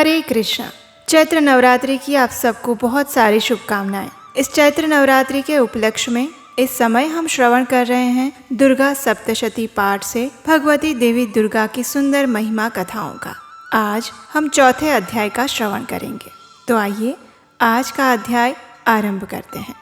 हरे कृष्णा। चैत्र नवरात्रि की आप सबको बहुत सारी शुभकामनाएं। इस चैत्र नवरात्रि के उपलक्ष्य में इस समय हम श्रवण कर रहे हैं दुर्गा सप्तशती पाठ से भगवती देवी दुर्गा की सुंदर महिमा कथाओं का। आज हम चौथे अध्याय का श्रवण करेंगे, तो आइए आज का अध्याय आरंभ करते हैं।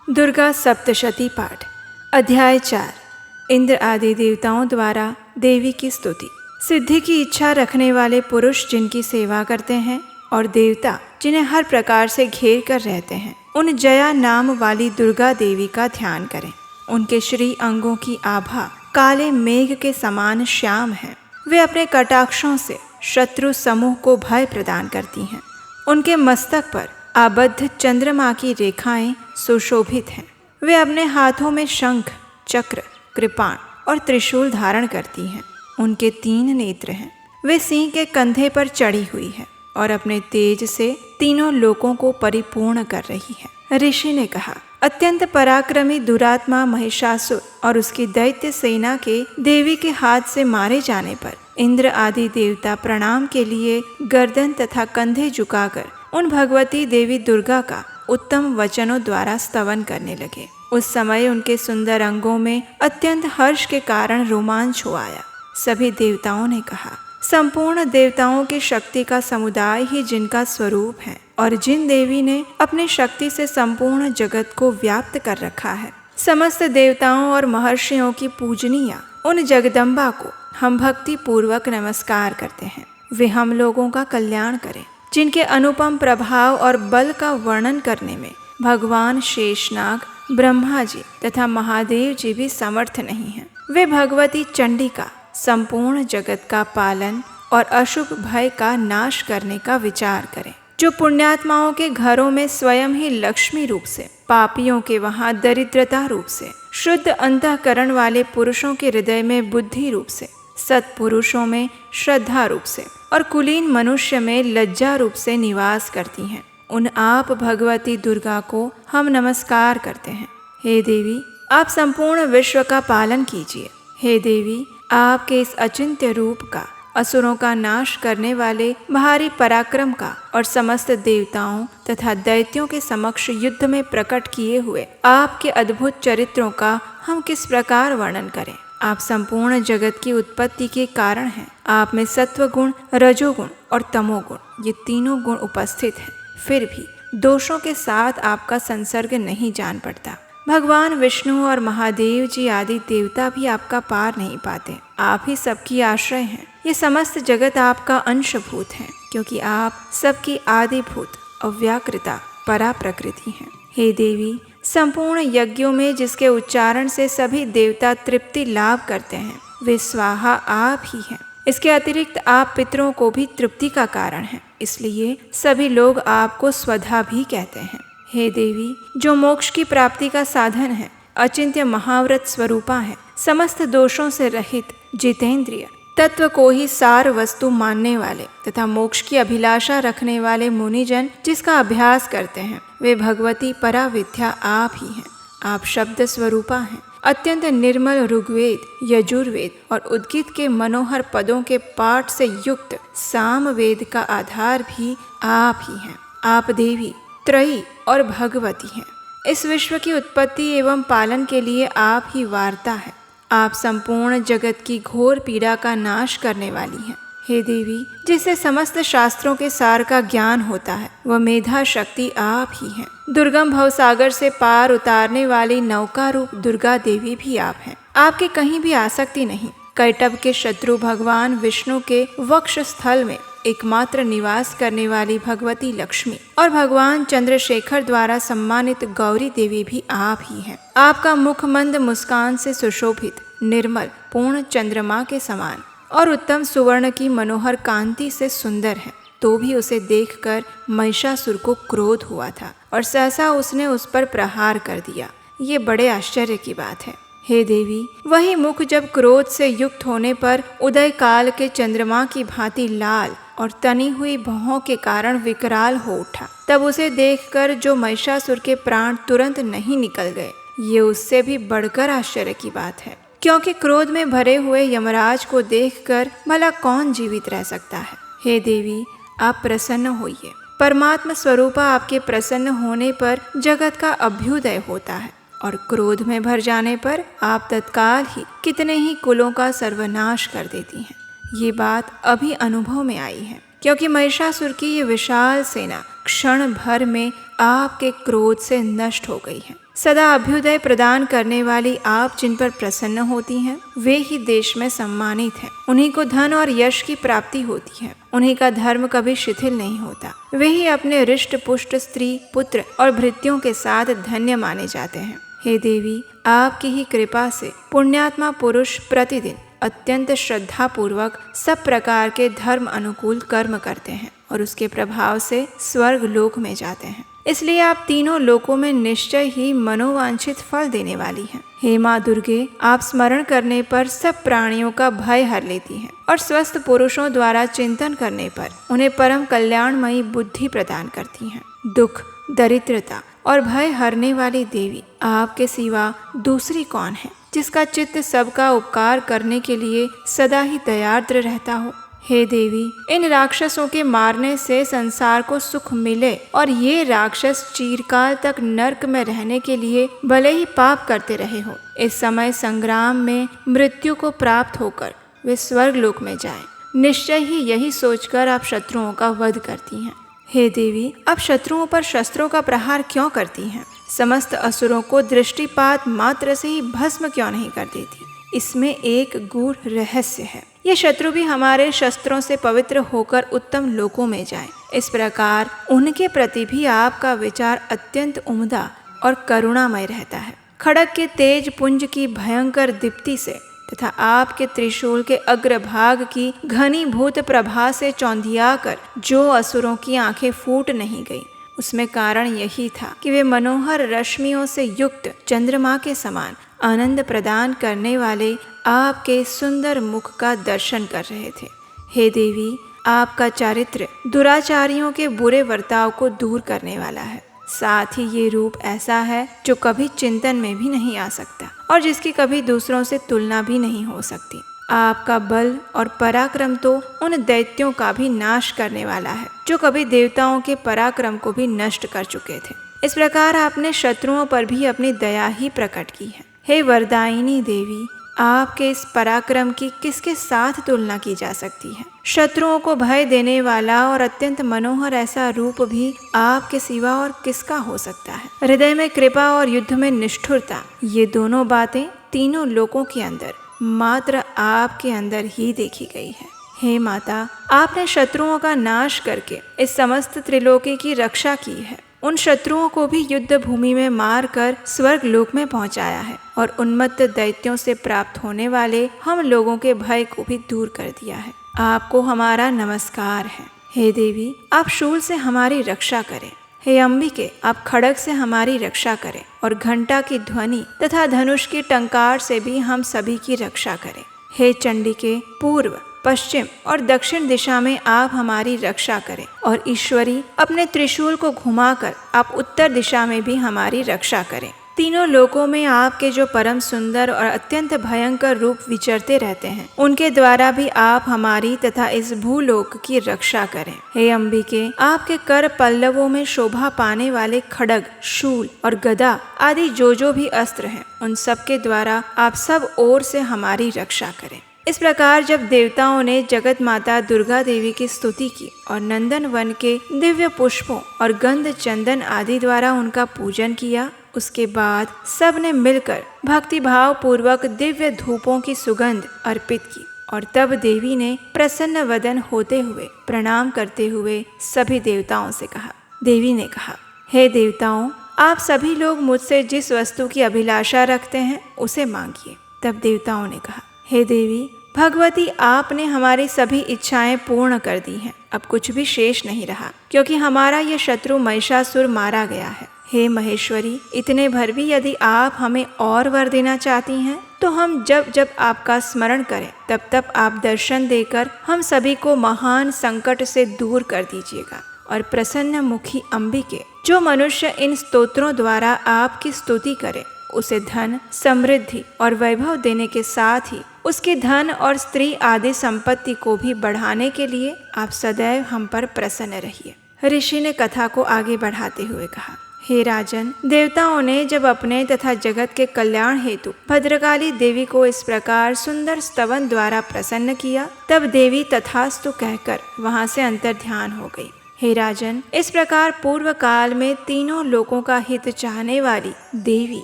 दुर्गा सप्तशती पाठ अध्याय 4। इंद्र आदि देवताओं द्वारा देवी की स्तुति। सिद्धि की इच्छा रखने वाले पुरुष जिनकी सेवा करते हैं और देवता जिन्हें हर प्रकार से घेर कर रहते हैं, उन जया नाम वाली दुर्गा देवी का ध्यान करें। उनके श्री अंगों की आभा काले मेघ के समान श्याम है। वे अपने कटाक्षों से शत्रु समूह को भय प्रदान करती हैं। उनके मस्तक पर आबद्ध चंद्रमा की रेखाएं सुशोभित हैं। वे अपने हाथों में शंख, चक्र, कृपाण और त्रिशूल धारण करती हैं। उनके 3 नेत्र हैं। वे सिंह के कंधे पर चढ़ी हुई है और अपने तेज से तीनों लोकों को परिपूर्ण कर रही है। ऋषि ने कहा, अत्यंत पराक्रमी दुरात्मा महिषासुर और उसकी दैत्य सेना के देवी के हाथ से मारे जाने पर इंद्र आदि देवता प्रणाम के लिए गर्दन तथा कंधे झुकाकर उन भगवती देवी दुर्गा का उत्तम वचनों द्वारा स्तवन करने लगे। उस समय उनके सुंदर अंगों में अत्यंत हर्ष के कारण रोमांच हो आया। सभी देवताओं ने कहा, संपूर्ण देवताओं की शक्ति का समुदाय ही जिनका स्वरूप है और जिन देवी ने अपनी शक्ति से संपूर्ण जगत को व्याप्त कर रखा है, समस्त देवताओं और महर्षियों की पूजनीय उन जगदम्बा को हम भक्ति पूर्वक नमस्कार करते हैं। वे हम लोगों का कल्याण करें। जिनके अनुपम प्रभाव और बल का वर्णन करने में भगवान शेषनाग, ब्रह्मा जी तथा महादेव जी भी समर्थ नहीं हैं। वे भगवती चंडिका संपूर्ण जगत का पालन और अशुभ भय का नाश करने का विचार करें। जो पुण्यात्माओं के घरों में स्वयं ही लक्ष्मी रूप से, पापियों के वहाँ दरिद्रता रूप से, शुद्ध अंतःकरण वाले पुरुषों के हृदय में बुद्धि रूप से, सत्पुरुषों में श्रद्धा रूप से और कुलीन मनुष्य में लज्जा रूप से निवास करती हैं, उन आप भगवती दुर्गा को हम नमस्कार करते हैं। हे देवी, आप संपूर्ण विश्व का पालन कीजिए। हे देवी, आपके इस अचिंत्य रूप का, असुरों का नाश करने वाले भारी पराक्रम का और समस्त देवताओं तथा दैत्यों के समक्ष युद्ध में प्रकट किए हुए आपके अद्भुत चरित्रों का हम किस प्रकार वर्णन करें। आप संपूर्ण जगत की उत्पत्ति के कारण हैं। आप में सत्व गुण, रजोगुण और तमोगुण, ये तीनों गुण उपस्थित हैं। फिर भी दोषों के साथ आपका संसर्ग नहीं जान पड़ता। भगवान विष्णु और महादेव जी आदि देवता भी आपका पार नहीं पाते। आप ही सबकी आश्रय हैं। ये समस्त जगत आपका अंशभूत है, क्योंकि आप सबकी आदिभूत अव्याकृता परा प्रकृति हैं। हे देवी, संपूर्ण यज्ञों में जिसके उच्चारण से सभी देवता तृप्ति लाभ करते हैं, वे स्वाहा आप ही हैं। इसके अतिरिक्त आप पितरों को भी तृप्ति का कारण हैं, इसलिए सभी लोग आपको स्वधा भी कहते हैं। हे देवी, जो मोक्ष की प्राप्ति का साधन है, अचिंत्य महाव्रत स्वरूपा है, समस्त दोषों से रहित, जितेंद्रिय, तत्व को ही सार वस्तु मानने वाले तथा मोक्ष की अभिलाषा रखने वाले मुनिजन जिसका अभ्यास करते हैं, वे भगवती पराविद्या आप ही हैं। आप शब्द स्वरूपा हैं। अत्यंत निर्मल ऋग्वेद, यजुर्वेद और उद्गीत के मनोहर पदों के पाठ से युक्त सामवेद का आधार भी आप ही हैं। आप देवी त्रयी और भगवती हैं। इस विश्व की उत्पत्ति एवं पालन के लिए आप ही वार्ता है। आप संपूर्ण जगत की घोर पीड़ा का नाश करने वाली हैं। हे देवी, जिसे समस्त शास्त्रों के सार का ज्ञान होता है, वह मेधा शक्ति आप ही हैं। दुर्गम भवसागर से पार उतारने वाली नौका रूप दुर्गा देवी भी आप हैं। आपके कहीं भी आसक्ति नहीं। कैटभ के शत्रु भगवान विष्णु के वक्ष स्थल में एकमात्र निवास करने वाली भगवती लक्ष्मी और भगवान चंद्रशेखर द्वारा सम्मानित गौरी देवी भी आप ही हैं। आपका मुख मंद मुस्कान से सुशोभित, निर्मल, पूर्ण चंद्रमा के समान और उत्तम सुवर्ण की मनोहर कांति से सुंदर है। तो भी उसे देखकर महिषासुर को क्रोध हुआ था और सहसा उसने उस पर प्रहार कर दिया। ये बड़े आश्चर्य की बात है। हे देवी, वही मुख जब क्रोध से युक्त होने पर उदय काल के चंद्रमा की भांति लाल और तनी हुई भौहों के कारण विकराल हो उठा, तब उसे देखकर जो महिषासुर के प्राण तुरंत नहीं निकल गए, ये उससे भी बढ़कर आश्चर्य की बात है। क्योंकि क्रोध में भरे हुए यमराज को देखकर भला कौन जीवित रह सकता है। हे देवी, आप प्रसन्न होइए। परमात्मा स्वरूपा आपके प्रसन्न होने पर जगत का अभ्युदय होता है और क्रोध में भर जाने पर आप तत्काल ही कितने ही कुलों का सर्वनाश कर देती हैं। ये बात अभी अनुभव में आई है, क्योंकि महिषासुर की ये विशाल सेना क्षण भर में आपके क्रोध से नष्ट हो गई है। सदा अभ्युदय प्रदान करने वाली आप जिन पर प्रसन्न होती हैं, वे ही देश में सम्मानित हैं। उन्हीं को धन और यश की प्राप्ति होती है। उन्हीं का धर्म कभी शिथिल नहीं होता। वे ही अपने रिष्ट पुष्ट स्त्री पुत्र और भृत्यों के साथ धन्य माने जाते हैं। हे देवी, आपकी ही कृपा से पुण्यात्मा पुरुष प्रतिदिन अत्यंत श्रद्धा पूर्वक सब प्रकार के धर्म अनुकूल कर्म करते हैं और उसके प्रभाव से स्वर्ग लोक में जाते हैं। इसलिए आप तीनों लोकों में निश्चय ही मनोवांछित फल देने वाली हैं। हे माँ दुर्गे, आप स्मरण करने पर सब प्राणियों का भय हर लेती हैं और स्वस्थ पुरुषों द्वारा चिंतन करने पर उन्हें परम कल्याणमयी बुद्धि प्रदान करती हैं। दुख, दरिद्रता और भय हरने वाली देवी, आपके सिवा दूसरी कौन है जिसका चित्त सबका उपकार करने के लिए सदा ही दयार्द्र रहता हो। हे देवी, इन राक्षसों के मारने से संसार को सुख मिले और ये राक्षस चिरकाल तक नरक में रहने के लिए भले ही पाप करते रहे हो, इस समय संग्राम में मृत्यु को प्राप्त होकर वे स्वर्ग लोक में जाएं। निश्चय ही यही सोचकर आप शत्रुओं का वध करती हैं। हे देवी, आप शत्रुओं पर शस्त्रों का प्रहार क्यों करती हैं? समस्त असुरों को दृष्टिपात मात्र से ही भस्म क्यों नहीं कर देती? इसमें एक गूढ़ रहस्य है। ये शत्रु भी हमारे शस्त्रों से पवित्र होकर उत्तम लोकों में जाएं। इस प्रकार उनके प्रति भी आपका विचार अत्यंत उम्दा और करुणामय रहता है। खड्ग के तेज पुंज की भयंकर दीप्ति से तथा आपके त्रिशूल के अग्रभाग की घनीभूत प्रभा से चौंधियाकर जो असुरों की आंखें फूट नहीं गई, उसमें कारण यही था कि वे मनोहर रश्मियों से युक्त चंद्रमा के समान आनंद प्रदान करने वाले आपके सुंदर मुख का दर्शन कर रहे थे। हे देवी, आपका चारित्र दुराचारियों के बुरे बर्ताव को दूर करने वाला है। साथ ही ये रूप ऐसा है जो कभी चिंतन में भी नहीं आ सकता और जिसकी कभी दूसरों से तुलना भी नहीं हो सकती। आपका बल और पराक्रम तो उन दैत्यों का भी नाश करने वाला है जो कभी देवताओं के पराक्रम को भी नष्ट कर चुके थे। इस प्रकार आपने शत्रुओं पर भी अपनी दया ही प्रकट की है। हे वरदायिनी देवी, आपके इस पराक्रम की किसके साथ तुलना की जा सकती है? शत्रुओं को भय देने वाला और अत्यंत मनोहर ऐसा रूप भी आपके सिवा और किसका हो सकता है? हृदय में कृपा और युद्ध में निष्ठुरता, ये दोनों बातें तीनों लोकों के अंदर मात्र आपके अंदर ही देखी गई है। हे माता, आपने शत्रुओं का नाश करके इस समस्त त्रिलोकी की रक्षा की है। उन शत्रुओं को भी युद्ध भूमि में मार कर स्वर्ग लोक में पहुंचाया है और उन्मत्त दैत्यों से प्राप्त होने वाले हम लोगों के भय को भी दूर कर दिया है। आपको हमारा नमस्कार है। हे देवी, आप शूल से हमारी रक्षा करें। हे अंबिके, आप खड्ग से हमारी रक्षा करें और घंटा की ध्वनि तथा धनुष की टंकार से भी हम सभी की रक्षा करें। हे चंडिके, पूर्व, पश्चिम और दक्षिण दिशा में आप हमारी रक्षा करें और ईश्वरी, अपने त्रिशूल को घुमाकर आप उत्तर दिशा में भी हमारी रक्षा करें। तीनों लोकों में आपके जो परम सुंदर और अत्यंत भयंकर रूप विचरते रहते हैं, उनके द्वारा भी आप हमारी तथा इस भूलोक की रक्षा करें। हे अंबिके, आपके कर पल्लवों में शोभा पाने वाले खड्ग, शूल और गदा आदि जो भी अस्त्र हैं, उन सब के द्वारा आप सब ओर से हमारी रक्षा करें। इस प्रकार जब देवताओं ने जगत माता दुर्गा देवी की स्तुति की और नंदन वन के दिव्य पुष्पों और गंध चंदन आदि द्वारा उनका पूजन किया, उसके बाद सब ने मिलकर भक्ति भाव पूर्वक दिव्य धूपों की सुगंध अर्पित की और तब देवी ने प्रसन्न वदन होते हुए प्रणाम करते हुए सभी देवताओं से कहा। देवी ने कहा, हे देवताओं, आप सभी लोग मुझसे जिस वस्तु की अभिलाषा रखते हैं उसे मांगिए। तब देवताओं ने कहा, हे देवी भगवती, आपने हमारी सभी इच्छाएं पूर्ण कर दी हैं। अब कुछ भी शेष नहीं रहा, क्योंकि हमारा ये शत्रु महिषासुर मारा गया है। हे महेश्वरी, इतने भर भी यदि आप हमें और वर देना चाहती हैं तो हम जब जब आपका स्मरण करें तब तब आप दर्शन देकर हम सभी को महान संकट से दूर कर दीजिएगा। और प्रसन्न मुखी अंबिके, जो मनुष्य इन स्तोत्रों द्वारा आपकी स्तुति करे उसे धन, समृद्धि और वैभव देने के साथ ही उसके धन और स्त्री आदि संपत्ति को भी बढ़ाने के लिए आप सदैव हम पर प्रसन्न रहिए। ऋषि ने कथा को आगे बढ़ाते हुए कहा, हे राजन, देवताओं ने जब अपने तथा जगत के कल्याण हेतु भद्रकाली देवी को इस प्रकार सुंदर स्तवन द्वारा प्रसन्न किया, तब देवी तथास्तु कहकर वहां से अंतर्ध्यान हो गई। हे राजन, इस प्रकार पूर्व काल में तीनों लोकों का हित चाहने वाली देवी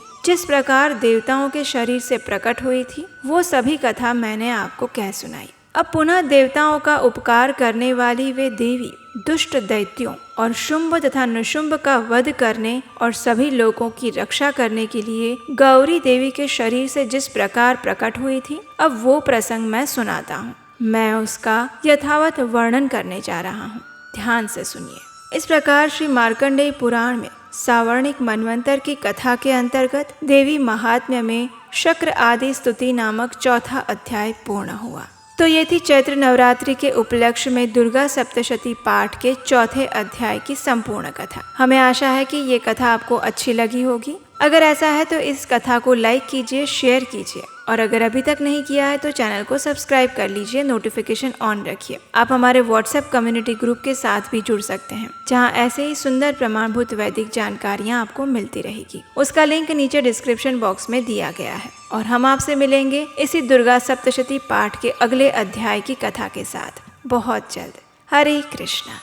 जिस प्रकार देवताओं के शरीर से प्रकट हुई थी, वो सभी कथा मैंने आपको कह सुनाई। अब पुनः देवताओं का उपकार करने वाली वे देवी दुष्ट दैत्यों और शुंभ तथा निशुंभ का वध करने और सभी लोगों की रक्षा करने के लिए गौरी देवी के शरीर से जिस प्रकार प्रकट हुई थी, अब वो प्रसंग मैं सुनाता हूँ। मैं उसका यथावत वर्णन करने जा रहा हूँ, ध्यान से सुनिए। इस प्रकार श्री मार्कंडेय पुराण में सावर्णिक मनवंतर की कथा के अंतर्गत देवी महात्म्य में शक्र आदि स्तुति नामक चौथा अध्याय पूर्ण हुआ। तो ये थी चैत्र नवरात्रि के उपलक्ष्य में दुर्गा सप्तशती पाठ के चौथे अध्याय की संपूर्ण कथा। हमें आशा है कि ये कथा आपको अच्छी लगी होगी। अगर ऐसा है तो इस कथा को लाइक कीजिए, शेयर कीजिए और अगर अभी तक नहीं किया है तो चैनल को सब्सक्राइब कर लीजिए, नोटिफिकेशन ऑन रखिए। आप हमारे व्हाट्सएप कम्युनिटी ग्रुप के साथ भी जुड़ सकते हैं, जहां ऐसे ही सुंदर प्रमाणभूत वैदिक जानकारियां आपको मिलती रहेगी। उसका लिंक नीचे डिस्क्रिप्शन बॉक्स में दिया गया है। और हम आपसे मिलेंगे इसी दुर्गा सप्तशती पाठ के अगले अध्याय की कथा के साथ बहुत जल्द। हरे कृष्णा।